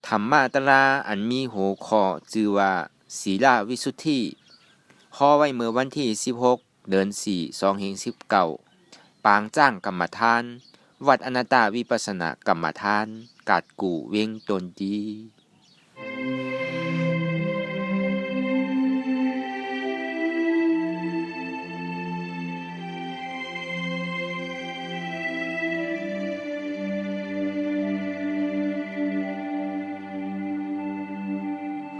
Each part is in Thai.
ธรรมาตราอันมีหัวข้อชื่อว่าศีลวิสุทธิข้อไว้เมื่อวันที่16เดือน4 2019ปางจ้างกรรมฐานวัดอนัตตาวิปัสสนากรรมฐานกาดกู่เวียงตนดี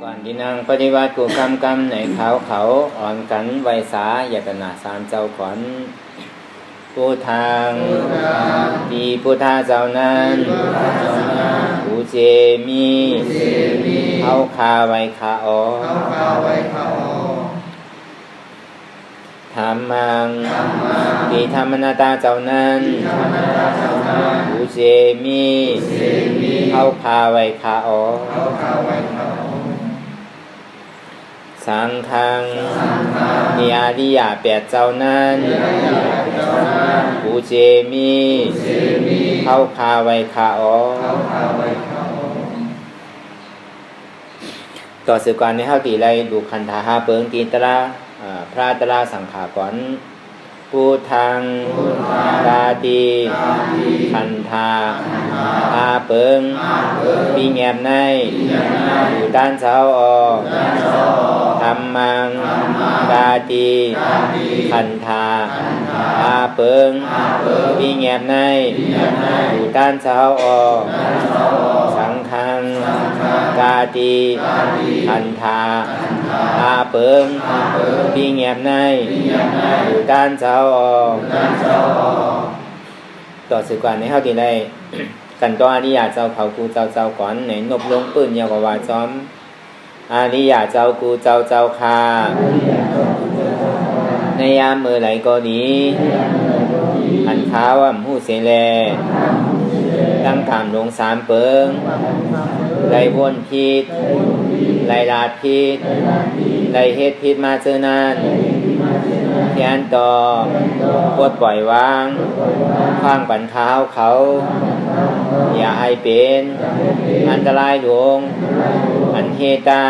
ก่อนที่นางปฏิวัติกูกรรมในเขาอ่อนกันไวสายตนาสามเจ้าขวัญผู้ทางดีผู้ท่าเจ้านั้นผู้เจมีเขาคาไว้คาอธรรมังดีธรรมนาตาเจ้านั้นผู้เจมีเขาคาไว้คาอสังฆังนิอาริยาแปดเจ้านั้นปูเจมีเข้าคาไว้คาต่อสืบการในเฮาตีไรดูคันธาหาเปิงตีตระพระตระสังขาก่อนปูทางตาตีคันธาหาเปิงปีแงบในอยู่ด้านเช้าออกธรรมังตาตีคันธาหาเปิงปีแงบในอยู่ด้านเช้าออกสังฆังตาตีคันธาหาเปิงปีแงบในอยู่ด้านเช้าออกต่อสืบการในเฮาตีได้กันต่ออริยเจ้าเขากูเจ้าก่อนในนบลงปืนยาวกว่าจอมอริยเจ้ากูเจ้าคาในยามมือไหลก็ดีอันข้าวหูเสแลตั้งตามลงสามเปิงไล่วนพิษไล่ลาดพิษไล่เฮ็ดพิษมาเจอนานเพียนต่อปวดปล่อยวางข้างปันเท้าเขาอย่าให้เป็นอันตรายหลวงอันเฮตา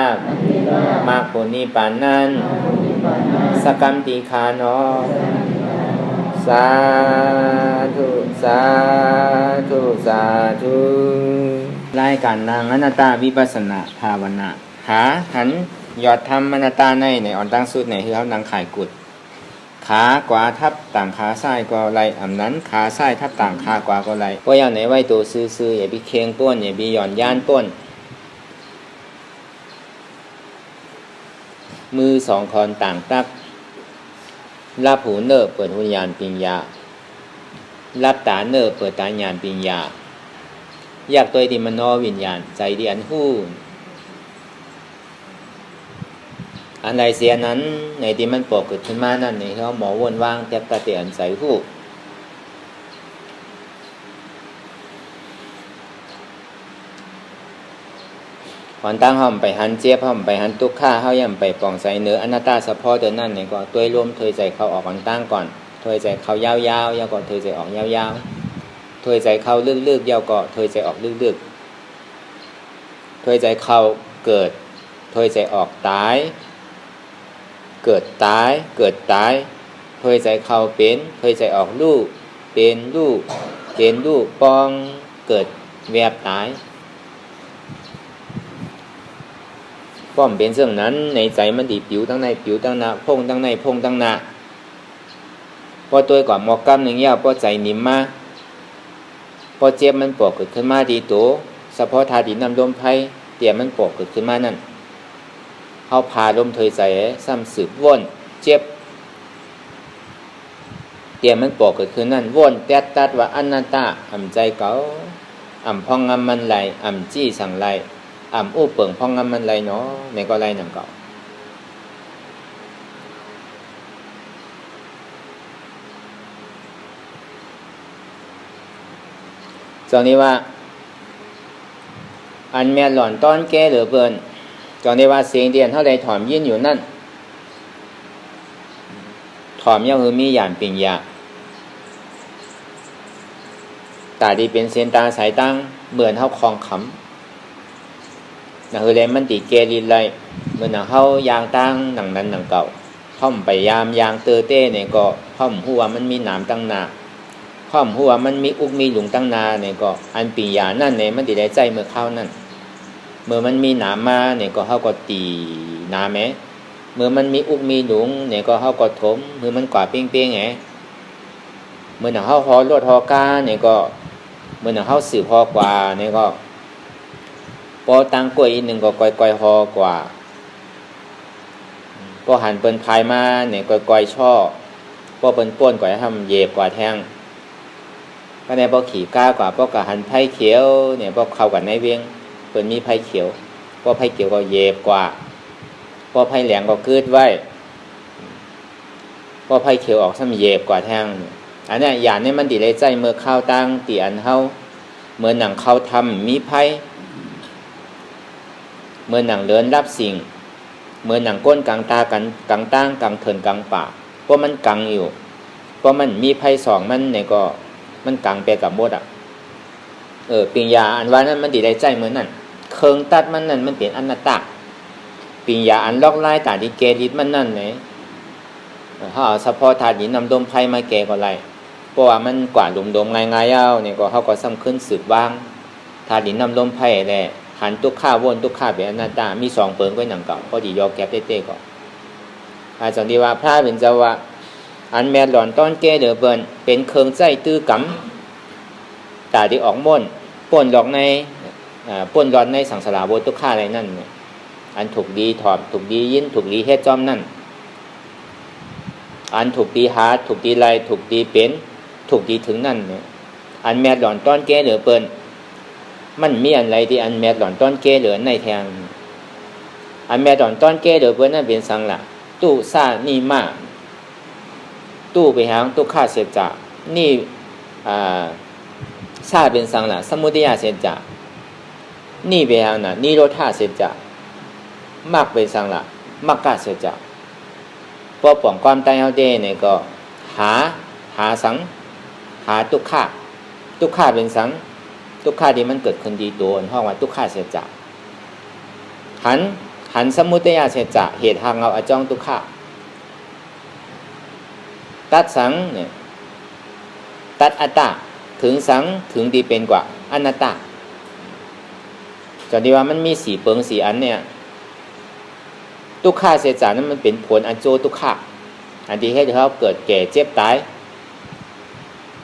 มากผลนิพพานนั้นสกรรมติคานอสาธุสาธุสาธุรายการนางอนัตตาวิปัสสนาภาวนาขาหันยอดธรรมอนัตตาในอ่อนตั้งสุดในคือเขานางขายกุดขากว่าทับต่างขาซ้ายก็ไรอันนั้นขาซ้ายทับต่างขากว่าก็ไรเพราะอย่างไหนไว้ตัวซื้ออย่าไปเคียงป้นอย่าไปหย่อนย่านป้นมือสองคอนต่างตักรับหูเนอเปิดหูญาณปิญญารับตาเนอเปิดตาญาณปิญญาอยากตัวที่มันนอวิญญาณใจที่อันหู้อันใดเสียนั้นในที่มันปกเกิดขึ้นมานั่นในเขาหมอวนว่างแทบตาเตียนใส่หู้ก่อนตั้งห้อมไปหันเจี๊ยบห้อมไปหันตุกข้าเขาย่ำไปปองใส่เนื้ออนัตตาเฉพาะเดินนั่นเนี่ยก็ตัวรวมเทยใจเขาออกก่อนตั้งก่อนเทยใจเขายาวๆยาวก่อนเทยใจออกยาวๆเทยใจเขาลึกๆยาวก่อนเทยใจออกลึกๆเทยใจเขาเกิดเทยใจออกตายเกิดตายเกิดตายเทยใจเขาเป็นเทยใจออกลูกเป็นลูกเป็นลูกปองเกิดแวบตายป้อมเป็นเรื่องนั้นในใจมันดีผิวตั้งในผิวตั้งหน้าพงตั้งในพงตั้งหน้าพอตัวก่อนหมอกกำหนึ่งยาวพอใจนิ่มมาพอเจ็บมันปอกเกิดขึ้นมาดีตัวเฉพาะทาดีนำลมไพ่เตี่ยมันปอกเกิดขึ้นมานั่นเขาพาลมเทยใจซ้ำสืบว่นเจ็บเตี่ยมันปอกเกิดขึ้นนั่นว่นแตดตัดว่าอนัตตาอ่ำใจเก่าอ่ำพองงำมันไหลอ่ำจี้สั่งไหลอ่ำอู้เปิ่งพองงำมันไรเนาะในก็ไรหนังเก่าตอนนี้ว่าอันแม่หล่อนต้อนแก่เหลือเกินตอนนี้ว่าเสียงเดียนเท่าใดถอมยินอยู่นั่นถอมยังคือมีหยานปิ่งยาตาดีเป็นเส้นตาสายตั้งเหมือนเท่าคลองขำ นะคือแลมันติเกลิไลเมื่อเฮายางตั้งหนังนั้นหนังเก่าห้อมไปยามยางเตอเต้เนี่ยก็ห้อมหัวมันมีหนามตั้งนาห้อมหัวมันมีอุกมีหลุงตั้งนาเนี่ยก็อันปียานั่นเนี่ยมันติได้ใจเมื่อเข้านั่นเมื่อมันมีหนามมาเนี่ยก็เฮาก็ตีหนาแม้เมื่อมันมีอุกมีหลุงเนี่ยก็เฮาก็ถมเมื่อมันกว่าเปี้ยงๆแหเมื่อเฮาฮอรถฮอกาเนี่ยก็เมื่อเฮาสืบฮอกว่าเนี่ยก็พอตังกล้วยอีกนึงก็ก้อยๆฮอกว่าพอหันเปิ้นพายมาเนี่ยก้อยๆช่อพอเปิ้นป้วนกว่าทำเย็บกว่าแทงก็ในพอขี่ก้ากว่าพอกะหันไผ่เขียวเนี่ยพอเข้ากันในเวียงเปิ้นมีไผ่เขียวพอไผ่เขียวก็เย็บกว่าพอไผ่แหลงก็คืดไว้พอไผ่เขียวออกซ้ำเย็บกว่าแทงอันนี้อย่างนี้มันติได้ใจเมื่อเข้าตั้งตีอันเฮาเมื่อหนังเข้าทำมีไผ่เมื่อหนังเดินรับสิ่งเมื่อหนังก้นกลางตากันกลางตั้งกลางเถินกลางปากเพราะมันกังอยู่เพราะมันมีไพ่สองมันเนี่ยก็มันกังไปกับหมดปิญญาอันว่านั้นมันติได้ใจเหมือนนั่นเคิงตัดมันนั่นมันเป็นอนัตตาปิญญาอันลอกไล่ตาดิเกลิดมันนั่นเนี่ยเขาเอาเฉพาะธาตุหินนำดมไพ่มาแก่ก็ไรเพราะว่ามันกว่าดมง่ายๆเอาเนี่ยก็เขาก็ซ้ำขึ้นสืบบ้างธาตุหินนำดมไพ่แหละหันตุกข้าวนตุกข้าเป็นอนัตตามีสองเปิงไว้หนังเก่าพอดียอแก็บเต้ๆก่อนอาจารย์ดีว่าพระเป็นเจ้าว่าอันแม่หลอนต้อนแก่เดือเบิ่นเป็นเคิงใจตื้อกำตาที่ออกม่นป่นหลอกในป่นร้อนในสังสารวัฏตุกข้าอะไรนั่นเนี่ยอันถูกดีถอดถูกดียินถูกดีเฮ็ดจอมนั่นอันถูกดีหาถูกดีไรถูกดีเป็นถูกดีถึงนั่นเนี่ยอันแม่หลอนต้อนแก่เดือเบิ่นมันมีอะไรที่อันแม่หลอนต้อนแก่เหลือในแทงอันแม่หลอนต้อนแก่เดือเบิ่นนั่นเป็นสังละตู้ซ่านี่มากตู้ไปหางตู้ข้าเสียจ่านี่ชาเป็นสังละสมุทัยเสียจ่านี่ไปหางน่ะนี่โรธาเสียจ่ามากเป็นสังละมากกาเสียจ่าพอป้องความตายเอาเด้เนี่ยก็หาสังหาตุกข้าตุกข้าเป็นสังตุกข้าที่มันเกิดขึ้นดีตัวห้องว่าตุกข้าเสียจ่าหันสมุทัยเสียจ่าเหตุทางเอาอจ้องตุกข้าตัดสังเนี่ยตัดอัตตาถึงสังถึงดีเป็นกว่าอนัตตาจนที่ว่ามันมีสี่เปิงสี่อันเนี่ยทุกข้าเสียจานั้นมันเป็นผลอันโจทุกข้าอันที่ให้เขาเกิดแก่เจ็บตาย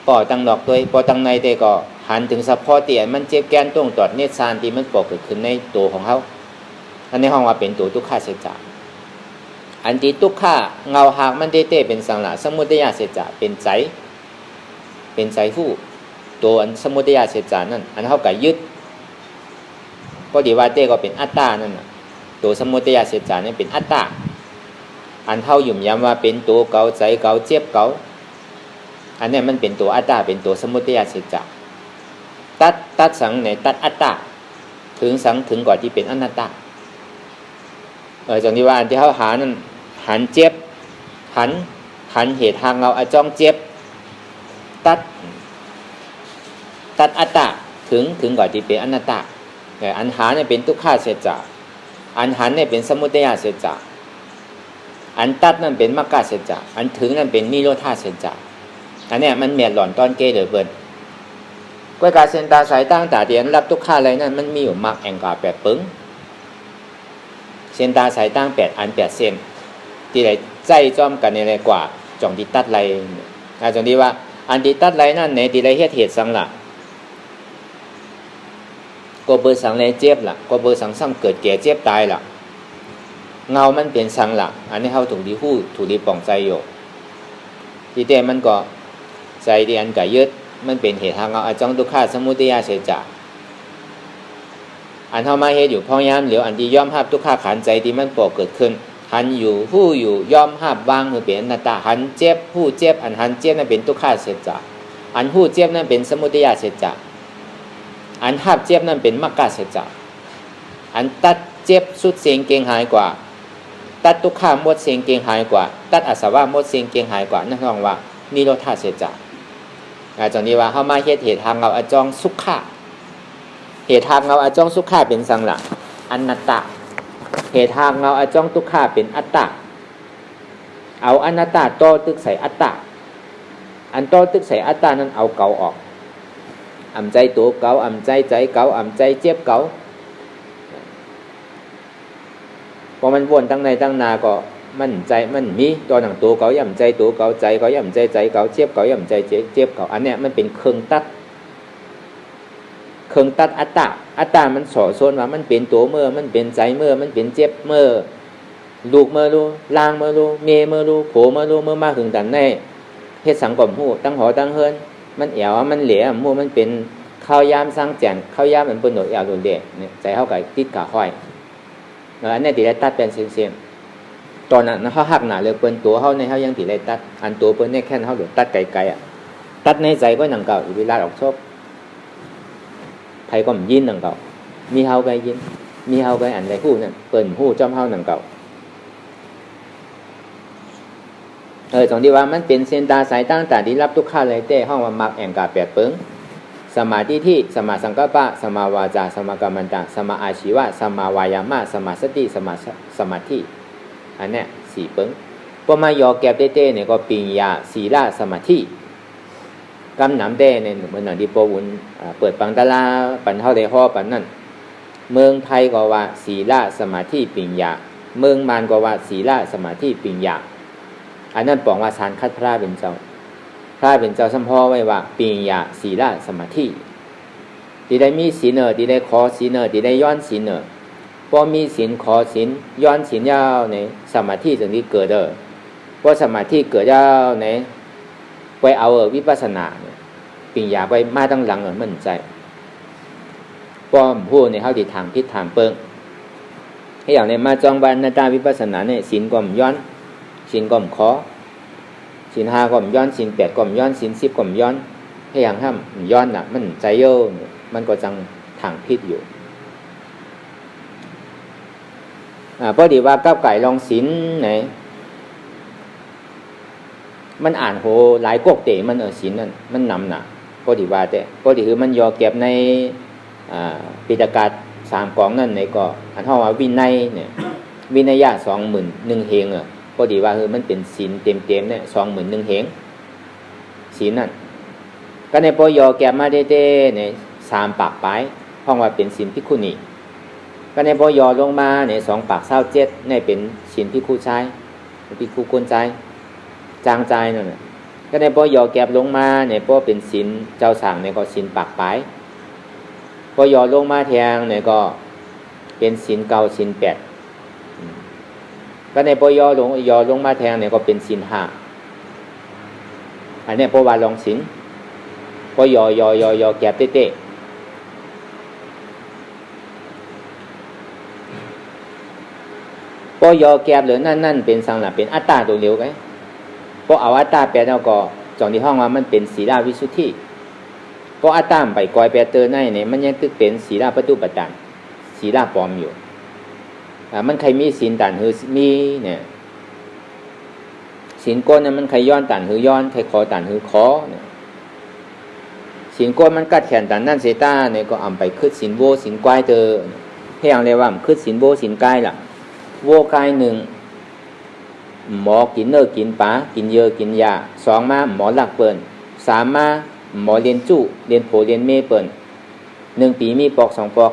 ปอตังดอกตัวปอตังในแต่ก็หันถึงสะพอเตียนมันเจ็บแกนต้งตอดเนตรซานที่มันปกเกิดขึ้นในตัวของเขาอันในห้องว่าเป็นตัวทุกข้าเสียจาอันที่ทุกข้าเงาหากมันเต้เป็นสังละสมุทัยเสียจาเป็นใจผู้ตัวอันสมุทัยเสียจานั่นอันเขาก็ยึดก็ดีว่าเต้ก็เป็นอัตตานั่นน่ะตัวสมุทัยเสียจานี่เป็นอัตตาอันเท่าหยุ่มย้ำว่าเป็นตัวเก่าใจเก่าเจ็บเก่าอันนี้มันเป็นตัวอัตตาเป็นตัวสมุทัยเสียจาตัดสังในตัดอัตตาถึงสังถึงก่อนที่เป็นอนัตตาจากที่ว่าอันที่เขาหานั่นหันเจ็บหันเหตุทางเราอาจ้องเจ็บตัดอัตตาถึงก่อนที่เป็นอนัตตาอันหาเนี่ยเป็นทุกขาเสียจ่าอันหันเนี่ยเป็นสมุทัยเสียจ่าอันตัดนั่นเป็นมรรคเสียจ่าอันถึงนั่นเป็นนิโรธาเสียจ่าอันเนี้ยมันเมียหล่อนต้อนเกเดือเบิ่นก้อยกาเซนตาสายตั้งตาเดียนรับทุกขาอะไรนั่นมันมีอยู่มากแองกาแปดปึ้งเส้นตาสายตั้ง8อัน8เส้นที่ไหนใจจ้อมกันในอะไรกว่าจ่องที่ตัดไรจ่องที่ว่าอันที่ตัดไรนั่นในที่ไรเหตุสังละก็เบอร์สังไรเจ็บละก็เบอร์สังสั่งเกิดแก่เจ็บตายละเงามันเป็นสังละอันนี้เขาถูกดีหู้ถูกดีป่องใจอยู่ที่แต่มันก็ใจที่อันก่ยึดมันเป็นเหตุทางเงาอาจ้องทุกข้าสมุทัยเสียจ่าอันเท่ามาเฮ็ดอยู่พอยามเหลียวอันที่ย่อมหับทุกข้าขันใจที่มันปอกเกิดขึ้นหันอยู่ผู้อยู่ย่อมหับวางคือเป็นอนัตตาหันเจ็บผู้เจ็บอันหันเจ็บนั่นเป็นทุกข้าเสียจ่าอันผู้เจ็บนั่นเป็นสมุทัยเสียจ่าอันหับเจ็บนั่นเป็นมรรคเสียจ่าอันตัดเจ็บสุดเสียงเก่งหายกว่าตัดทุกข้าหมดเสียงเก่งหายกว่าตัดอาสวะหมดเสียงเก่งหายกว่านั่นห้องว่านิโรธาเสียจ่าจากนี้ว่าเฮามาเฮ็ดเหตุทางเราอจองสุขะเหตุทางเราอาจ้องสุขะเป็นสังละ อนัตตาเหตุทางเราอาจ้องทุกขาเป็นอัตตาเอาอนัตตาโตตึกใส่อัตตาอันโตตึกใส่อัตตานั้นเอาเก่าออกอำใจตัวเก่าอำใจใจเก่าอำใจเจ็บเก่าพอมันวนตั้งในตั้งนาก็มันใจมันมีตัวหนังตัวเก่าย่ำใจตัวเก่าใจเก่าย่ำใจใจเก่าเจ็บเก่าย่ำใจเจ็บเก่าอันเนี้ยมันเป็นเครื่องตัดอัตตามันสอโซนว่ามันเป็นตัวเมื่อมันเป็นใจเมื่อมันเป็นเจ็บเมื่อลูกเมื่อรู้ล่างเมื่อรู้เมเมื่อรู้โผเมื่อรู้เมื่อมากถึงดันในเฮ็ดสังกอมหูตั้งหอตั้งเฮินมันเอี่ยวมันเหลี่ยมมันเป็นข้าวยามสร้างแจนข้าวยามมันเป็นหน่วยเอี่ยวโดนเดะเนี่ยใจเขากับติดกะห้อยอันนี้ตีได้ตัดเป็นเสียงตอนนั้นเขาหักหนาเลยเปิ้นตัวเขาในเขายังตีได้ตัดอันตัวเปิ้นเนี่ยแค่เขาเดือดตัดไกลๆอ่ะตัดในใจก็หนังเก่าอีวิลาออกชอบไผก็มันยินหนังเก่ามีเฮาไปยินมีเฮาไปอันใดหู้นั่นเปิ้นหู้จอมเฮาหนังเก่าตรงที่ว่ามันเป็นเส้นตาสายตั้งแต่ที่รับทุกข้าเลยเต้ห้องว่ามักแองกาแปดเปิงสมาธิที่สมาสังกัปปะสมาวาจาสมากรรมันตะสมาอาชีวะสมาวายามะสมาสติสมาธิอันเนี้ยสี่เปิงพอมายอแก็บเต้เนี่ยก็ปิญญาศีลสมาธิกำหนำเต้เนี่ยเหมือนหนังที่โปวุนเปิดปังตะลาปันเท่าเดห่อปันนั่นเมืองไทยก็ว่าศีลสมาธิปิญญาเมืองมานก็ว่าศีลสมาธิปิญญาอันนั้นบอกว่าสารคัดพระเป็นเจ้าสัมพ่อไว้ว่าปิญญาศีลสมาธิที่ได้มีศีลที่ได้ขอศีลที่ได้ย้อนศีลพอมีศีลขอศีลย้อนศีลยาวในสมาธิจึงที่เกิดพอสมาธิเกิดยาวในไปเอาวิปัสสนาปิญญาไปมาตั้งหลังมั่นใจพอพูดในเฮาที่ทางพิษทางเปิงให้อย่างในมาจองบานนาตาวิปัสสนาเนี่ยศีลก็ย้อนศีลก็ขอศีล5ก็ย้อนศีล8ก็ย้อนศีล10ก็ย้อนให้อย่างห้ามย้อนน่ะมันใจโยมันก็จังทางพิษอยู่พอดีว่าก้าวไก่ลองศีลไหนมันอ่านโหหลายกกเตะมันศีลนั่นมันนำหนาพอดีว่าแต่พอดีคือมันยอเก็บในปิฎกา3กองนั่นในก็อันเท่าว่าวินัยเนี่ยวินัยะ21,000เฮงพอดีว่าคือมันเป็นศีลเต็มๆเนี่ย21,000เฮงศีลนั่นก็ในพอยอแก็บมาเต้ๆเนี่ย3ปากปลายห้องว่าเป็นศีลภิกขุณีก็ในพอยอลงมาเนี่ย2ปาก27เนี่ยเป็นศีลภิกขุชายภิกขุกวนใจจางใจนั่นน่ะก็ในพอยอแก็บลงมาเนี่ยพอเป็นศีลเจ้าสร้างเนี่ยก็ศีลปากปลายพอยอลงมาแทงเนี่ยก็เป็นศีลเก่าศีล8ก็ในพอยอลงมาแทงเนี่ยก็เป็นศีล5อันนี้เพราะว่าลองศีลพอยอแก็บเต้ๆพอยอแก็บเหลือนั่นเป็นสังหละเป็นอัตตาตัวเดียวกันพอเอาอัตตาแปลแล้วก็จองที่ห้องว่ามันเป็นศีลวิสุทธิพออัตตาไปกอยแปลเตอร์ในเนี่ยมันยังตึกเป็นศีลปฏิบัติศีลปลอมอยู่มันใครมีศีลตันหือมีเนี่ยศีลก้นเนี่ยมันใครย้อนตันหือย้อนใครขอตันหือขอเนี่ยศีลก้นมันกัดแขนตันนั่นเสตาเนี่ยก็อำไปคืดศีลโวศีลกายเตอให้อย่างเรียกว่าคืดศีลโวศีลกายล่ะโวกาย1หมอกินกินปลากินเยอะกินยา2มาหมอหลักเปิ้น3มาหมอเรียนจุเรียนโผเรียนเมเปิ้น1ปีมีปอก2ปอก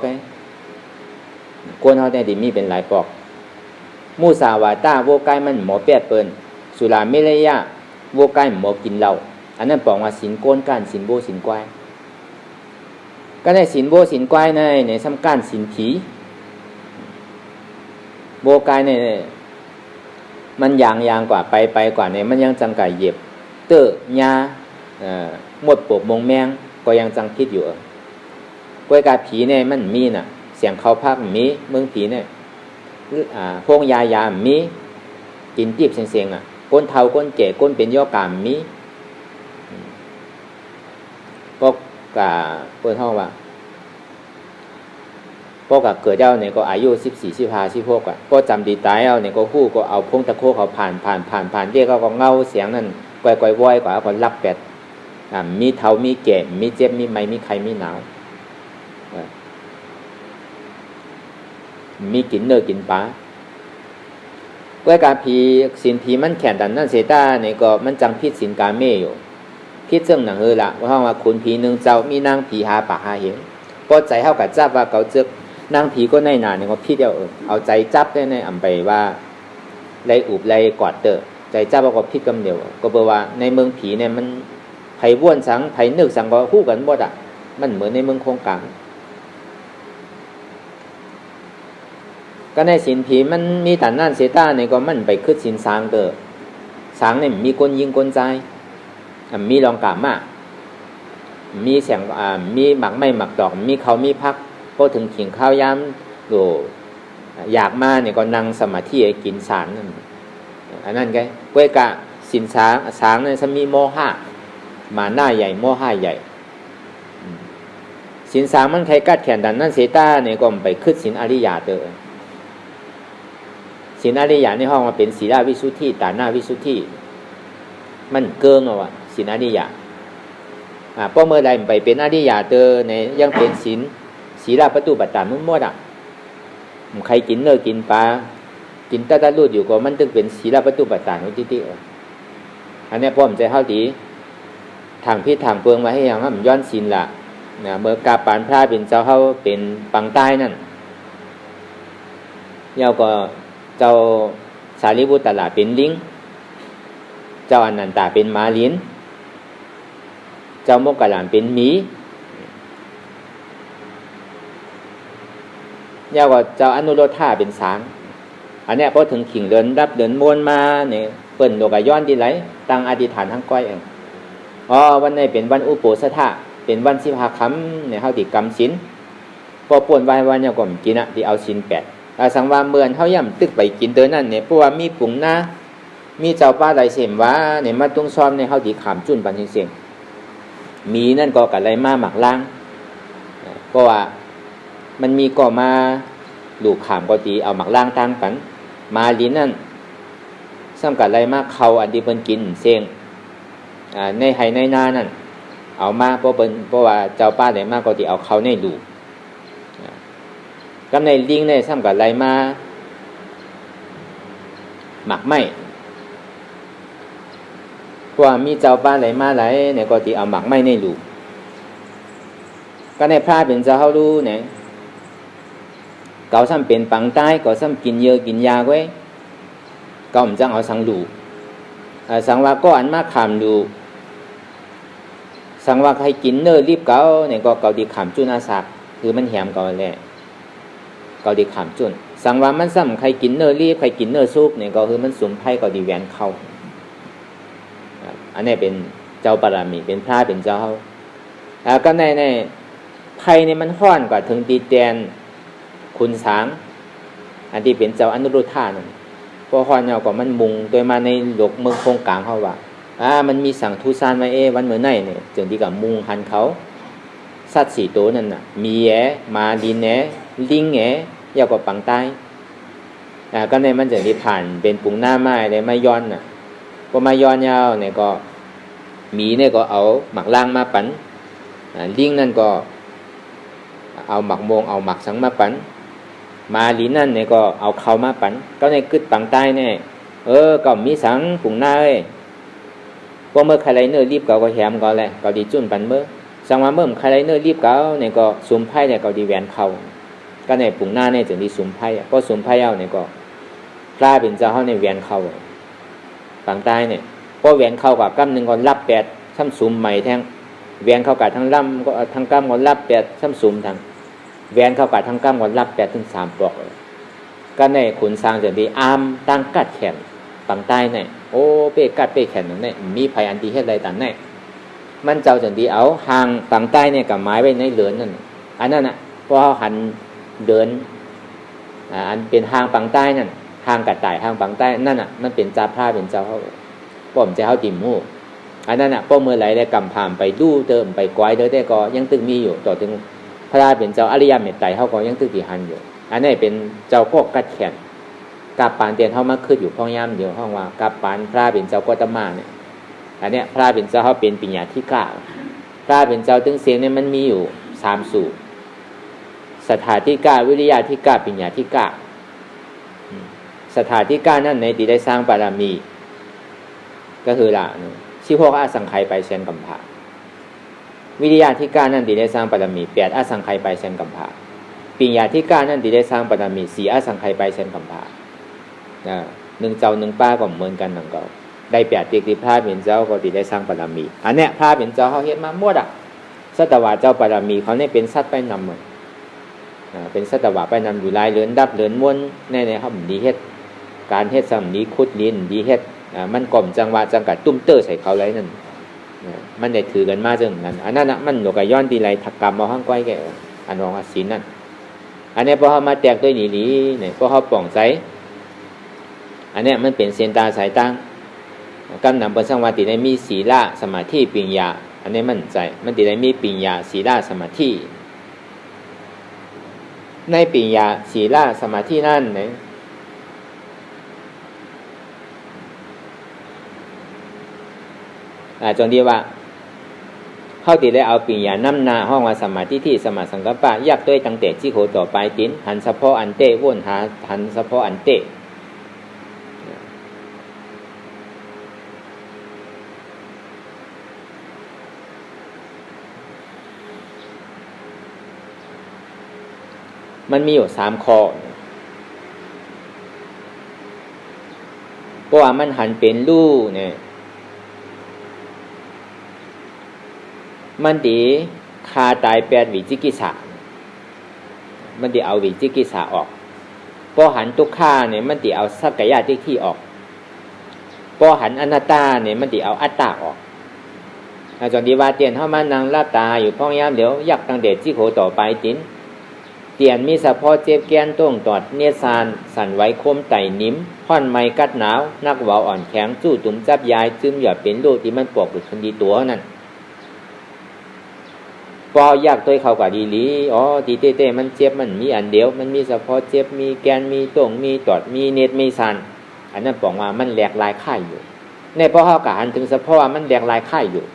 กวนเฮาได้ดิมีเป็นหลายปอกมูสาวาตาโวกายมันหมอแปดเปิ้นสุราเมรยะโวกายหมอกินเหล้าอันนั้นบอกว่าศีลโกนกันศีลโบศีลกวายก็ได้ศีลโบศีลกวายในสำคัญศีลผีโวกายเนี่ยมันยางกว่าไปกว่าเนี่ยมันยังจังไก่เหยียบเตอหญ้าหมดปวกมงแมงก็ยังจังคิดอยู่กล้วยกาผีเนี่ยมันมีน่ะเสียงเขาพักมีเมืองผีเนี่ยพวกยามีกินจีบเสียงก้นเทาก้นแก่ก้นเป็นย่อกามมีพวกกาเปิดห้องว่าพวกเกิดเจ้าเนี่ยก็อายุ14 15 16ก็จำดีตายเอาเนี่ยก็คู่ก็เอาพงตะโคเขาผ่านเรียกก็เงาเสียงนั่นก่อยๆว้อยกว่าก็รับแปดมีเทามีแก่มีเจ็บมีไม้มีใครมีหนาว มีกินเนื้อกินปลาเว้ยการผีศีลผีมันแข็งดันนั่นเสตาเนี่ยก็มันจังพิษศีลกาเมอยู่พิษเรื่องหนังละว่าคุณผีหนึ่งเจ้ามีนางผีหาปากหาเหวพอใจเท่ากับจับว่าเขาเจอนางผีก็ในหนาเนี่ยก็พิษเอาใจจับได้ในอำไปว่าไรอุบไรกอดเตอใจจับว่าก็พิษกำเดียวก็แปลว่าในเมืองผีเนี่ยมันไผ่บ้วนสังไผ่นึกสังก็คู่กันหมดอ่ะมันเหมือนในเมืองโครงกลางก็ในศีลผีมันมีฐานนั่นเสตาเนี่ยก็มันไปขึ้นศีลสางเตอสางเนี่ยมีคนยิงคนใจมีรองกามากมีเสียงมีหมักไม่หมักดอกมีเขามีพักพอถึงขิงข้าวย้ำโดอยากมาเนี่ยก็นั่งสมาธิกินสารนั่นอันนั้นไงเว้ยกะศีลสางเนี่ยจะมีโมหะมาหน้าใหญ่โมหะใหญ่ศีลสางมันใครกัดแขนดันนั่นเสตาเนี่ยก็ไปขึ้นศีลอริยะเตอศีลอริยะในห้องมาเป็นศีลวิสุทธิตาหน้าวิสุทธิมันเกิงเอาอะศีลอริยะเพราะเมื่อใดไปเป็นอริยะเตอในยังเป็นศีลปฏิบัติตามมุ่งมั่วอ่ะใครกินเนื้อกินปลากินตะลูดอยู่ก็มันถึงเป็นศีลปฏิบัติตามนุติอันนี้พ่อผมใจเข้าดีทางพิษทางเปลืองมาให้ยังมันย้อนศีลละนะเมื่อกาปานพระเป็นเจ้าเขาเป็นปังใต้นั่นเยาก็เจ้าสารีบุตรตลาดเป็นลิงเจ้าอนันตาเป็นม้าลิ้นเจ้าโมกขลานเป็นหมีเยาก็เจ้าอนุโรธาเป็นสางอันนี้พอถึงขิงเดินรับเดินมวนมาเนี่ยเปิ่นโลกย้อนดีไหลตั้งอธิษฐานทั้งก้อยเองวันนี้เป็นวันอุโปสถะเป็นวันสิบห้าค่ำเนี่ยเขาติกรรมศีลพอป่วนวันเนี่ยก็กินอ่ะที่เอาศีล8สังวาเมือนเขาย่ำตึกไปกินเตอนั่นเนี่ยเพราะว่ามีปุ่งหน้ามีเจ้าป้าไหลเสียมว่าเนี่ยมาตุ้งซ้อมเนี่ยเขาดีขามจุนปันเสียงมีนั่นก็กับไรมาหมักล่างเพราะว่ามันมีก็มาลูกขามก็ดีเอาหมักล่างตั้งปันมาลิ้นนั่นซ้ำกับไรมาเขาอันที่เพิ่นกินเสียงในไห้ในหน้านั่นเอามาเพราะว่าเจ้าป้าไหนมากก็ดีเอาเขาในดูก็ในลิงในซ้ำกับไรมาหมักไม่เพราะว่ามีเจ้าป้าไหนมาไหลเนี่ยก็ดีเอาหมักไม่ในดูก็ในพระเป็นเจ้าเขารู้เนี่ยเก่าซ้ำเป็นปังใต้ก็ซ้ำกินเยอะกินยาไว้ก็มันจังเอาสังดูสังว่าก็อันมาขามดูสังว่าใครกินเนื้อรีบเก่าเนี่ยก็เก่าดีขามจุนอาศักคือมันแหมเก่าแหละเก่าดีขามจุนสังว่ามันซ้ำใครกินเนื้อรีบใครกินเนื้อซุปเนี่ยก็คือมันสมไพ่เก่าดีแหวนเข้าอันนี้เป็นเจ้าปรามีเป็นพระเป็นเจ้าก็ในไพ่เนี่ยมันห้อนกว่าถึงตีแตนคุณสางอันที่เป็นเจ้าอนุรุทธานั่นพอห้อนเนี่ยก็มันมุงโดยมาในหลกเมืองโครงกลางเขาว่ามันมีสั่งทุซานมาวันเมื่อไหร่เนี่ยจึงที่กับมุงหันเขาสัตว์4ตัวนั่นน่ะมีแหมาดินแหลิงแหยาวกว่าปังใต้ก็ในมันจึงที่ผ่านเป็นปุ่งหน้าไม้เลยมาย้อนน่ะพอมาย้อนยาวเนี่ยก็มีเนี่ยก็เอาหมักล่างมาปั่นลิงนั่นก็เอาหมักโมงเอาหมักสังมาปั่นมาลินนั่นเนี่ยก็เอาเขามาปั่นก็ในกึศปังใต้เนี่ยก็มีสังปุ่งหน้าพอเมื่อใครไรเนื้อรีบเก่าก็แหมก็แหละก็ดีจุนปันเมื่อสังว่าเมื่อใครไรเนื้อรีบเก่าเนี่ยก็สุมไพ่เนี่ยก็ดีแหวนเขาก็ในปุ่งหน้าเนี่ยถึงดีสุมไพ่ก็สุมไพ่เอาเนี่ยก็พระเป็นเจ้าเขาในแหวนเขาปังใต้เนี่ยพอแหวนเข้ากับกำหนึ่งก็รับ8ซ้ำสุมใหม่แทงแหวนเข้ากับทั้งลำก็ทั้งกำก็รับ8ซ้ำสุมทั้งแหวนเข้ากับทั้งกำก็รับ8ถึง3ปลอกก็ในขุนสร้างถึงดีอามตั้งกัดแขนปังใต้เนี่ยโอ้เป้กัดเป้แขนนั่นเนี่ยมีภัยอันดีเฮ็ดอะไรต่างเนี่ยมันเจ้าถึงดีเอาหางปังใต้เนี่ยกับไม้ไว้ในเหลือนนั่นอันนั้นน่ะพอหันเดินอันเป็นหางปังใต้นั่นหางกัดต่ายหางปังใต้นั่นน่ะมันเป็นจ่าพระเป็นเจ้าเขาป้อมเจ้าเขาติ่มหูอันนั้นน่ะป้อมเมื่อไหร่ได้กำผ่านไปดูเติมไปก้อยเด้อได้ก็ยังตึกมีอยู่ต่อถึงพระเป็นเจ้าอริยเมตไตรเขาก็ยังตึกที่หันอยู่อันนี้เป็นเจ้าพวกกัดแขนกาปานเตียนเขามาขึ้นอยู่ห้องย่ำเดียวห้องว่ากาปานพระเป็นเจ้ากัตมาเนี่ยอันเนี้ยพระเป็นเจ้าเขาเป็นปิญญาธิกาพระเป็นเจ้าตึงเสียงเนี่ยมันมีอยู่3สูตร สถาธิกาวิริยะธิกาปัญญาธิกาสถาธิกานั่นในที่ได้สร้างบารมีก็คือละ16อสังไขยไปเช่นกำพาวิริยะธิกานั่นที่ได้สร้างบารมี8อสังไขยไปเช่นกำพาปัญญาธิกานั่นที่ได้สร้างบารมี4อสังไขยไปเช่นกำพา1เจ้า1ป้าก็เหมือนกันนั่นก็ได้8ติพระเป็นเจ้าก็ที่ได้สร้างบารมีอันเนี้ยพระเป็นเจ้าเขาเฮ็ดมาหมดอ่ะสัตวะเจ้าบารมีเขาเนี่ยเป็นสัตว์ไปนำหมดเป็นสัตวะไปนำอยู่หลายเรือนดับเรือนม้วนในเฮาดีเฮ็ดการเฮ็ดสำนี้ขุดดินดีเฮ็ดมันกล่อมจังหวะจังกัดตุ้มเตอร์ใส่เขาไรนั่นมันได้ถือกันมาจังนั้นอันนั้นมันหนกย้อนดีไรทักกรรมมาห้างก้อยแกอันรองอาศีนั่นอันนี้พอเขามาแตกด้วยหนีเนี่ยพอเขาป่องใสอันนี้มันเป็นเส้นตาสายตั้งกำนำเป็นสังวาติได้มีศีลสมาธิปัญญาอันนี้มันใจมันติได้มีปัญญาศีลสมาธิในปัญญาศีลสมาธินั่นเนี่ยจนดีว่าเขาติได้เอาปัญญาน้ำนาห้องว่าสมาธิที่สมาสังกัปปะยากด้วยตั้งแต่จิโขต่อไปตินหันเฉพาะอันเตวนหาหันเฉพาะอันเตมันมีอยู่3ข้อเพราะว่ามันหันเป็นรูเนี่ยมันดีคาตาย8วิจิกิจฉามันดีเอาวิจิกิจฉาออกพอหันทุกข้าเนี่ยมันดีเอาสักกายะทิฏฐิออกพอหันอนัตตาเนี่ยมันดีเอาอัตตาออกจนดีว่าเตียนเข้ามานั่งรับตาอยู่พ้องยามเดี๋ยวยักตั้งเดชจิโขต่อไปตินเตียนมีสะพอเจ็บแก้นต้งตอดเนซานสั่นไหวคมไต่นิ้มค่อนไม้กัดหนาวนักเว้าอ่อนแข็งจู้ตุ่มจับยายซึมหยอดเป็นโลที่มันปอกหลุดคนดีตัวนั่นพอยากตัวเขากว่าดีหลีตีเต้มันเจ็บมันมีอันเดียวมันมีเฉพาะเจ็บมีแกนมีต้งมีตอดมีเน็ตมีสันอันนั้นบอกว่ามันแหลกลายค่ายอยู่ในพอเขากะหันถึงเฉพาะว่ามันแหลกลายค่ายอยู่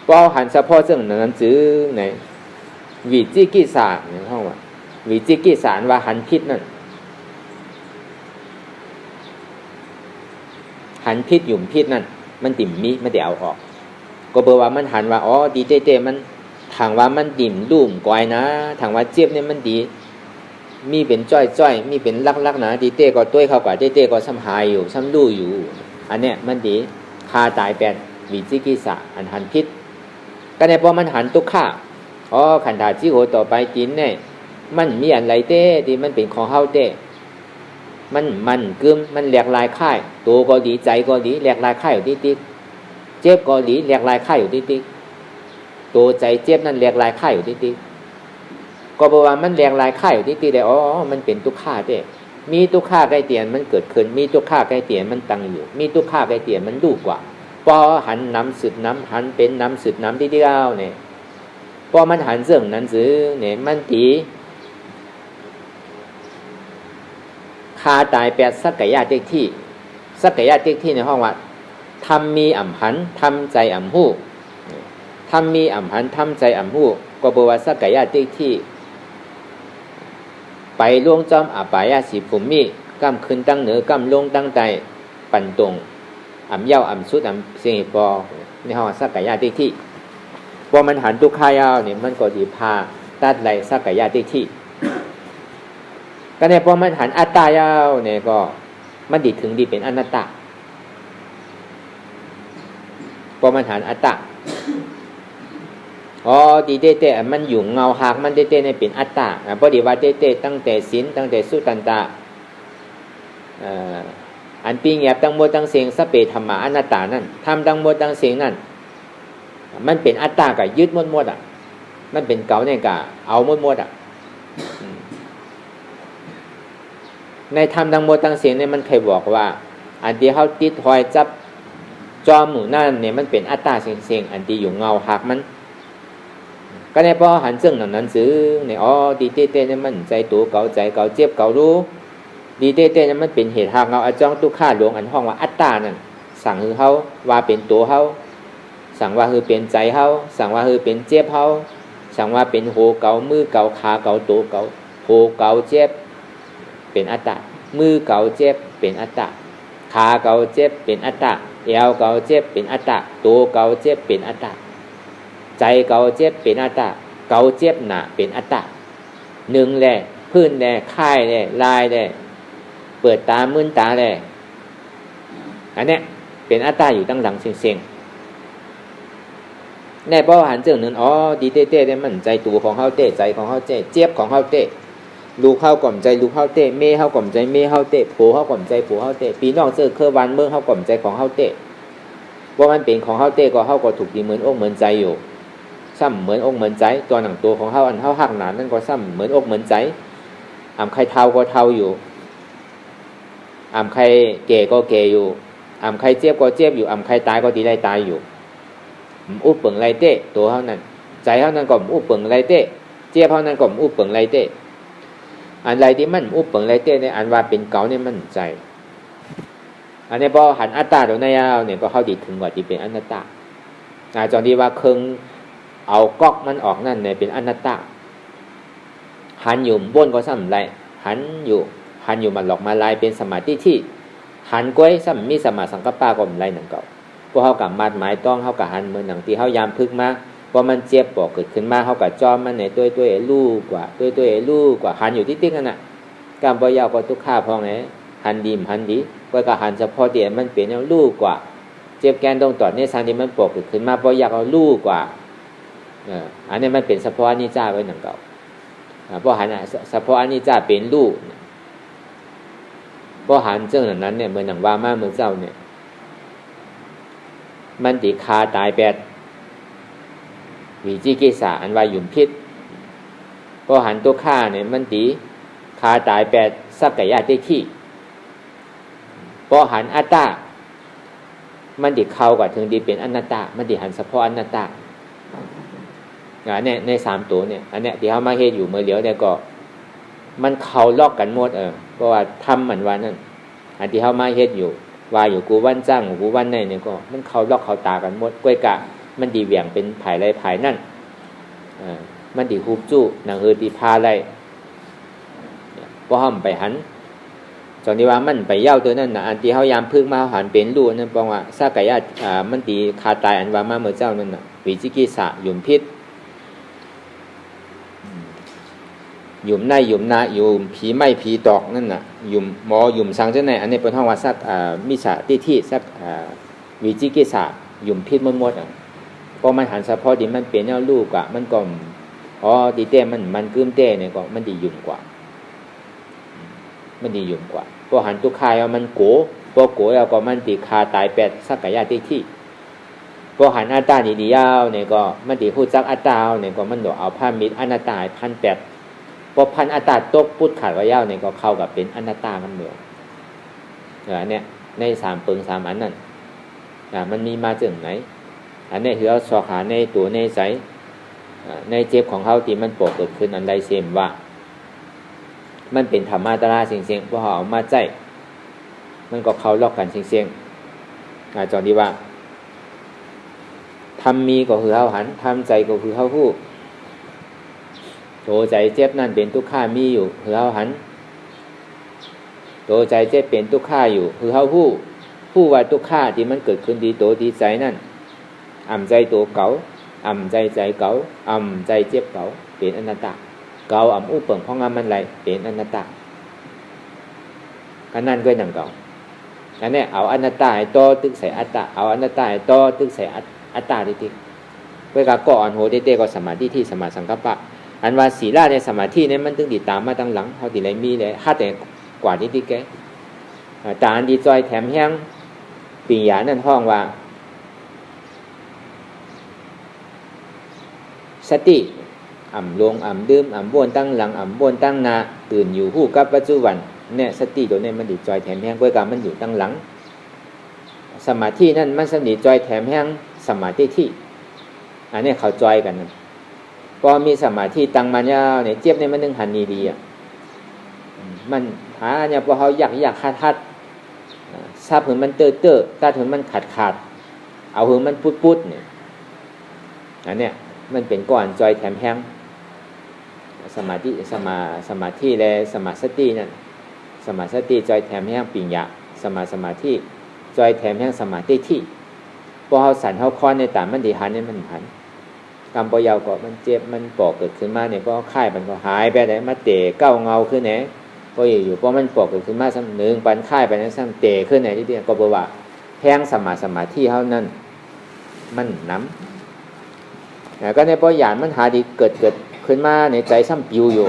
พอหันเฉพาะซึ่งนั้นซื้อในวิจิกิจฉาเนี่ยห้องว่าวิจิกิจฉาว่าหันพิษนั่นหันพิษหยุ่มพิษนั่นมันติ่มมีไม่ได้เอาออกก็เบอร์ว่ามันหันว่าดีเต้มันทางว่ามันดิ่มดุ่มก้อยนะทางว่าเจ็บเนี่ยมันดีมีเป็นจ้อยมีเป็นลักนะดีเต้ก็ต้วยเข้ากับเต้ก็ซ้ำหายอยู่ซ้ำดูอยู่อันเนี้ยมันดีคาตาย8วิจิกิจฉาอันหันพิษก็ในพอมันหันทุกข้าขันธาจิโขต่อไปจินเนี่ยมันมีอะไรเต้ที่มันเป็นของเฮาเต้มันกึมมันแหลกลายค่ายตัวก็ดีใจก็ดีแหลกลายค่ายอยู่ติ๊กเจ็บก็ดีแหลกลายค่ายอยู่ติ๊กตัวใจเจ็บนั่นแหลกลายค่ายอยู่ติ๊กก็บอกว่ามันแหลกลายค่ายอยู่ติ๊กได้มันเป็นทุกข้าเต้มีทุกข้าใกล้เตียนมันเกิดขึ้นมีทุกข้าใกล้เตียนมันตั้งอยู่มีทุกข้าใกล้เตียนมันดูกว่าพอหันน้ำสืดน้ำหันเป็นน้ำสืดน้ำที่เดียวเนี่ยพอมันหันเสื่องนั้นซื้อเนี่ยมันตีคาตาย8สักกายะทิฏฐิสักกายะทิฏฐิในห้องว่าทำมีอ่ำหันทำใจอ่ำหู้ทำมีอ่ำหันทำใจอ่ำหู้ก็บอกว่าสักกายะทิฏฐิไปล่วงจอมอัปายาสีภูมิกำขึ้นตั้งเหนือกำลงตั้งใจปั่นตรงอ่ำเย้าอ่ำสุดอ่ำเสียงปอในห้องสักกายะทิฏฐิพอมันหันทุกขายาวเนี่ยมันก็ดีพาตัดไหลสักกายะทิฏฐิก็เนี่ยพอมันหันอัตตายาวเนี่ยก็มันดีถึงดีเป็นอนัตตาพอมันหันอัตตาดีเต้มันอยู่เงาหักมันเต้ในเป็นอัตตาพอดีว่าเต้ตั้งแต่ศีลตั้งแต่สุตันตาอันปีเงียบตั้งหมดตั้งเสียงสเปธรรมะอนัตตานั่นทำตั้งหมดตั้งเสียงนั่นมันเป็นอัตตากับยึดหมดมันเป็นเก่าเนี่ยกับเอาหมดในธรรมทั้งหมดทั้งเสียงเนี่ยมันเคยบอกว่าอันที่เขาติดหอยจับจอมหมู่นั่นเนี่ยมันเป็นอัตตาเสียงอันที่อยู่เงาหักมันก็ในพอหันซึ่งนั้นซื้อเนี่ยดีเต้เนี่ยมันใจตัวเก่าใจเก่าเจ็บเก่ารู้ดีเต้เนี่ยมันเป็นเหตุหักเงาอจ้องตุกข้าหลวงอันห้องว่าอัตตานั่นสั่งคือเขาว่าเป็นตัวเขาสั่งว่าคือเป็นใจเขาสั่งว่าคือเป็นเจ็บเขา สั่งว่าเป็นโหเกามือเกาขาเกาโตเกาโหเกาเจ็บเป็นอัตตามือเกาเจ็บเป็นอัตตาขาเกาเจ็บเป็นอัตตาเอวเกาเจ็บเป็นอัตตาโตเกาเจ็บเป็นอัตตาใจเกาเจ็บเป็นอัตตาเกาเจ็บหนาเป็นอัตตาหนึ่งแหละพื้นแหละค่ายแหละลายแหละเปิดตามึนตาแหละอันเนี้ยเป็นอัตตาอยู่ตั้งหลังเสียงแน่เพราะหันเจิงนั้นอ๋อดีเต้เต้ได้มั่นใจตัวของเฮาเต้ใจของเฮาเต้เจี๊ยบของเฮาเต้ลูกเฮาก่อมใจลูกเฮาเต้เมเฮาก่อมใจเมเฮาเต้ผัวเฮาก่อมใจผัวเฮาเต้ปีน้องเจอเคอวันเมืองเฮาก่อมใจของเฮาเต้ว่ามันเป็นของเฮาเต้ก็เฮาก็ถูกดีเหมือนอกเหมือนใจอยู่ซ้ำเหมือนอกเหมือนใจตัวหนังตัวของเฮาอันเฮาหักหนานั่นก็ซ้ำเหมือนอกเหมือนใจอ่ำใครเท่าก็เท่าอยู่อ่ำใครเก๋ก็เก๋อยู่อ่ำใครเจ็บก็เจ็บอยู่อ่ำใครตายก็ดีไรตายอยู่อุปเปิงไรเต้ตัวเฮานั้นใจเฮานั้นก็อุปเปิงไรเต้เจ็บเฮานั้นก็อุปเปิงไรเต้อันไรที่มันอุปเปิงไรเต้ในอันว่าเป็นเก่าเนี่ยมันใจอันนี้พอหันอัตตาตรงนั้นเอาเนี่ยก็เข้าดีถึงว่าที่เป็นอนัตตาจอนที่ว่าเคิงเอาก๊อกมันออกนั่นเนี่ยเป็นอนัตตาหันอยู่บนก็ซ้ำไรหันอยู่มันหลอกมาลายเป็นสมาธิที่หันก้อยซ้ำมีสมาสังกัปปะก็ไรหนังเก่าพวกเขากับมาดหมายต้องเขากับหันเหมือนหนังที่เขายามพึกมาพอมันเจ็บปอกเกิดขึ้นมาเขากับจอมมันในตัวลู่กว่าตัวลู่กว่าหันอยู่ที่ติ๊กนั่นน่ะการบ่ยาวก็ทุกข้าพองไงหันดีมหันดีก็กับหันเฉพาะเดียมันเปลี่ยนเอาลู่กว่าเจ็บแกนตรงต่อในสันที่มันปอกเกิดขึ้นมาบ่อยากเอาลู่กว่าอันนี้มันเป็นเฉพาะอนิจจาไว้หนังเก่าเพราะหันเฉพาะอนิจจาเป็นลู่เพราะหันเจ้านั้นเนี่ยเหมือนหนังว่ามาเหมือนเจ้าเนี่ยมันติคาตายแปดวิจิกิสาอันว่าหยุ่มพิษเพราะหันตัวฆ่าเนี่ยมันติคาตายแปดสักกายะได้ที่เพราะหันอัตตามันติเข้ากับถึงดีเป็นอนัตตามันติหันเฉพาะอนัตตาเนี่ยในสามตัวเนี่ยอันเนี้ยที่เขามาเฮ็ดอยู่เมื่อเดียวเนี่ยก็มันเข้าลอกกันหมดเพราะว่าทำเหมือนว่านั่นอันที่เขามาเฮ็ดอยู่ว่าอยู่กูวันจ้างกูวันไหนเนี่ยก็มันเข้าลอกเข้าตากันหมดก้วยกะมันดีเหวี่ยงเป็นภายไรภายนั่นมันดีฮูบจู้หนังตีพาไรพอห้อมไปหันจนที่ว่ามันไปเย้าตัวนั่นนะอันที่เขายามพึ่งมาหันเป็นรูนั่นแปลว่าซากายะมันดีคาตายอันว่ามาเมื่อเจ้านั่นน่ะวิจิกิสะหยุ่มพิษหยุ่มในหยุ่มนาหยุ่มผีไม่ผีตอกนั่นน่ะหยุ่มหมอหยุ่มสังเจ้าไหนอันนี้เป็นห้องว่าซักมิสะที่ซักวิจิกิสะหยุ่มพิษหมดพอมันหันเฉพาะดิมันเปลี่ยนแนวลูกอะมันก็ดีเต้มันกึ้มเต้เนี่ยก็มันดีหยุ่มกว่ามันดีหยุ่มกว่าพอหันตุคายเอามันโกพอโกแล้วก็มันตีคาตายแปดสักกายะที่พอหันอัตตาดียาวเนี่ยก็มันตีพูดจักอัตตาเนี่ยก็มันโดดเอาผ้ามิดอนัตตา1,800พอพันอัตตาตกพุทธขาดว่ายาวเนี่ยก็เข้ากับเป็นอนัตตากันเหมือนเนี่ยใน3 ปึง 3อันนั่นมันมีมาจากไหนอันนี้คือเอาสอกหาในตัวในใจในเจ็บของเขาที่มันปกเกิดขึ้นอันใดเสมว่ามันเป็นธรรมะตราเสียงๆพอเอามาใจมันก็เข้าลอกกันเสียงๆจอนดีว่าทำมีก็คือเขาหันทำใจก็คือเขาพูดโตใจเจ็บนั่นเป็นทุกข้ามีอยู่คือเขาหันโตใจเจ็บเป็นทุกข้าอยู่คือเขาผู้ว่าทุกข้าที่มันเกิดขึ้นดีโตดีใจนั่นอ่ำใจตัวเก่าอ่ำใจเก่าอ่ำใจเจ็บเก่าเป็นอนัตตาเก่าอ่ำอู้เปิงพ้องงามมันไหลเป็นอนัตตากันนั่นก็หนังเก่าอันนี้เอาอนัตตาให้โตตึกใส่อัตตาเอาอนัตตาให้โตตึกใส่อัตตาทีเวลาก่อนโหเต้ก็สมาธิที่สมาสังกัปปะอันว่าศีลาในสมาธิเนี่ยมันตึงติดตามมาตั้งหลังเขาติไรมีเลยฮัดแต่กว่าที่แกตาอันดีจอยแถมแห้งปิญญานั่นห้องว่าสติอ่ำลงอ่ำดื่มอ่ำบ้วนตั้งหลังอ่ำบ้วนตั้งนาตื่นอยู่คู่กับปัจจุบันเนี่ยสติตัวนี้มันดีจอยแถมแห้งเพื่อการมันอยู่ตั้งหลังสมาธินั่นมันสนิทจอยแถมแห้งสมาธิที่อันนี้เขาจอยกันนะพอมีสมาธิตั้งมันยาวเนี่ยเจี๊ยบเนี่ยมันนึงหันดีมันหาเนี่ยพอเขาอยากคัดทราบถึงมันเตอถ้าถึงมันขาดเอาถึงมันปุดเนี่ยอันเนี้ย มันเป็นก้อนจอยแถมแห้งสมาธิและสมาสตินั่นสมาสติจอยแถมแห้งปิญญาสมาธิจอยแถมแห้งสมาธิที่พอเฮาสั่นเฮาคอนในตามมันดีหันเนี่ยมันหันกรรมปยาวก็มันเจ็บมันปอกเกิดขึ้นมาเนี่ยพอค่ายมันก็หายไปได้มาเตะเก้าเงาขึ้นไหนพออยู่พอมันปอกเกิดขึ้นมาซ้ำหนึ่งปันค่ายไปนั้นซ้ำเตะขึ้นไหนที่เดียวก็บอกว่าแห้งสมาธิเฮานั่นมันน้ำก็ในพอหยานมันหาดีเกิดขึ้นมาในใจซ้ำปิวอยู่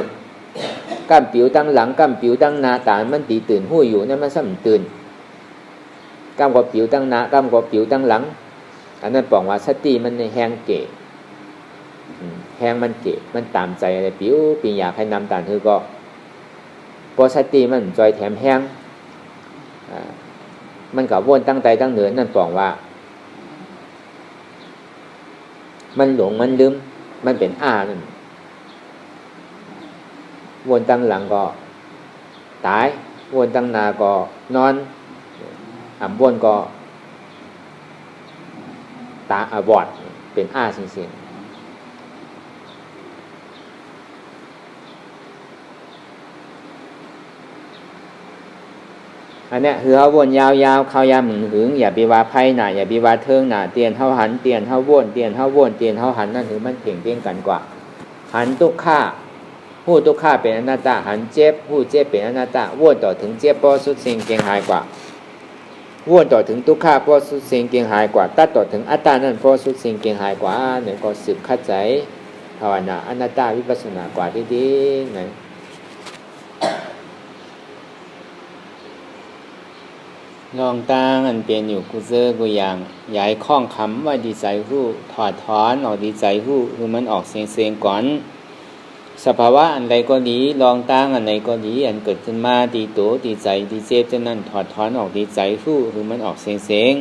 ก้ามปิวตั้งหลังก้ามปิวตั้งหน้าตามันตีตื่นหู้อยู่นั่นมันซ้ำตื่นก้ามก็ปิวตั้งหน้าก้ามก็ปิวตั้งหลังอันนั้นบอกว่าสติมันในแห้งเกะแห้งมันเกะมันตามใจอะไรปิวปีอยากให้นำตาเธอก็พอสติมันจอยแถมแห้งมันกับวนตั้งใจตั้งเหนือนั่นบอกว่ามันหลงมันลืมมันเป็นนั่นวนตั้งหลังก็ตายวนตั้งหน้าก็นอนวนก็ตาบอดเป็นเสียงอันเนี้ยคือเขาวนยาวๆเขายาหมึงหึงอย่าไปว่าไพ่หนาอย่าไปว่าเทิงหนาเตียนเท่าหันเตียนเท่าวนเตียนเท่าวนเตียนเท่าหันนั่นคือมันเพ่งเพ่งกันกว่าหันทุกข้าผู้ทุกข้าเป็นอนัตตาหันเจ็บผู้เจ็บเป็นอนัตตาวนต่อถึงเจ็บเพราะสุดสิ่งเกียงหายกว่าวนต่อถึงทุกข้าเพราะสุดสิ่งเกียงหายกว่าตัดต่อถึงอัตตานั่นเพราะสุดสิ่งเกียงหายกว่าเนี่ยก็สืบคัดใจภาวนาอนัตตาวิปัสสนากว่าดีๆนะลองตั้งอันเป็นอยู่กูเจอกูอย่างย้ายข้องคำว่าดีใจหู้ถอดถอนออกดีใจหู้คือมันออกเสียงก่อนสภาวะอันใดก็ดีลองตั้งอันใดก็ดีอันเกิดขึ้นมาดีโตดีใจดีเจ็บจะนั่นถอดถอนออกดีใจหู้คือมันออกเสียง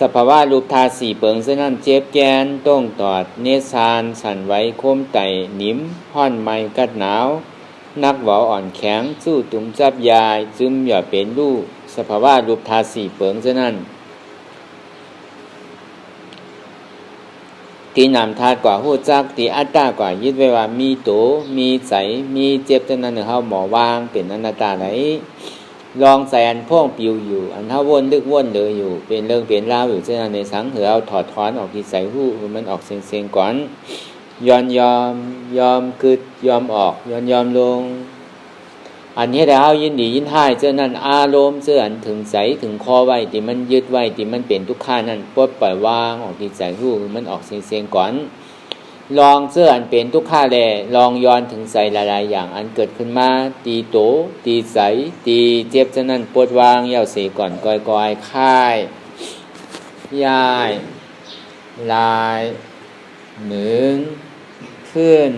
สภาวะรูปธาตุสี่เปิงจะนั่นเจ็บแกนต้องตอดเนสานสั่นไหวโคมไตนิ่มห้อนไม้กัดหนาวนักเบาอ่อนแข็งสู้ตุ่มจับยายจึมอย่าเป็นลูกสภาวะรูปธาตุสี่เปิงเช่นนั้นที่นำธาตุกว่าหู้จักที่อัตตากว่ายึดไว้ว่ามีโตมีใจมีเจ็บเช่นนั้นเฮาหมอวางเป็นอนัตตาไหนลองใส่อันพ่องปิวอยู่อันเฮาวนลึกวนเลยอยู่เป็นเรื่องเป็นราวอยู่เช่นนั้นในสังเหือเอาถอดถอนออกที่ใส่หู้มันออกเสียงก่อนยอมคือยอมออกยอมลงอันนี้แต่เฮายินดียินให้เจ้านั้นอารมณ์เจ้าอันถึงใจถึงคอไว้ที่มันยึดไว้ที่มันเป็นทุกข์นั่นปลดปล่อยวางออกที่ใจรู้มันออกเสียงก่อนลองเจ้าอันเป็นทุกข์แลลองย้อนถึงใจหลายๆอย่างอันเกิดขึ้นมาตีโตตีใจตีเจ็บเจ้านั้นปลดวางยาวเสียก่อนก่อยๆค่ายย้ายลายหนึ่งขึ้น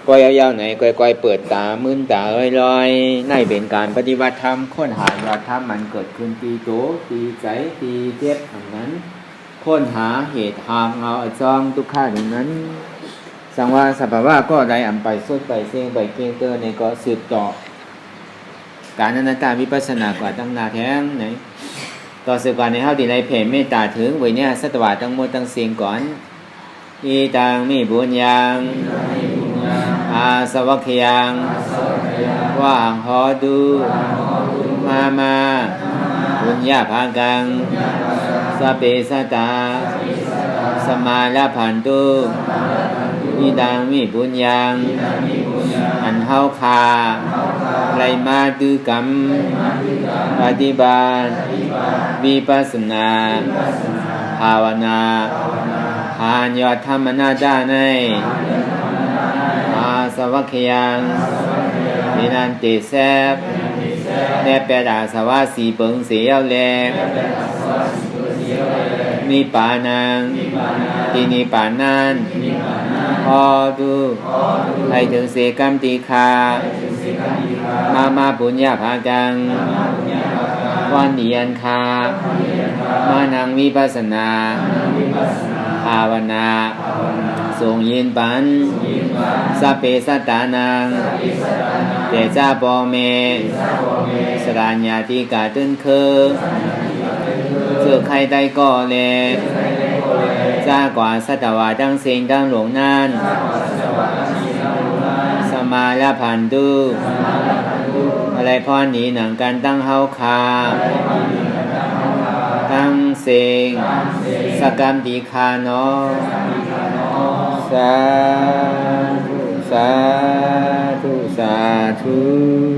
ก้อยยาวๆไหนก้อยเปิดตามึนตาลอยๆในเป็นการปฏิบัติธรรมค้นหายอดธรรมมันเกิดขึ้นตีโตตีใจตีเจ็บอย่างนั้นค้นหาเหตุหามเอาจองทุกข้าอย่างนั้นสังว่าสภาวะก็ได้อันไปสุดไปเสียงไปเกียงเตอในก็สืบต่อการอนัตตาวิปัสสนากว่าตั้งนาแท้งไหนต่อสืบก่อนในเฮาดีในเพจเมตตาถึงไว้เนี่ยสัตวะทั้งหมดทั้งเสียงก่อนอีตังมีบุญยังอาสวัคยังว่างหอดูมาบุญญาภากังสเปสตาสมาลาพันตุอีตังมีบุญยังอันเฮาคาไรมาตุกรรมปฏิบัติวิปัสสนาภาวนาหานยอดธรรมนาจาในอาสวัคยังวินันติแซบแนเปดาสวาสีเปิงเสียวแลมีปานังที่นิปานันพอดูให้ถึงเสกรรมติคามาปุญญาภากังวันเดียนคามานังวิปัสสนาภาวนา ทรงยินปันสัพเพสัตตานังเตจาปอเมสรานญาติกาตึนคือเสือใครใดก็แลจ้ากว่าสัตวาดังเสียงดังหลงนั้นสมาลพันตุอะไรพรนี้หนังการตั้งเฮาคาตั้งเสียงสกรรมดีคาโนสาธุสาธุสาธุ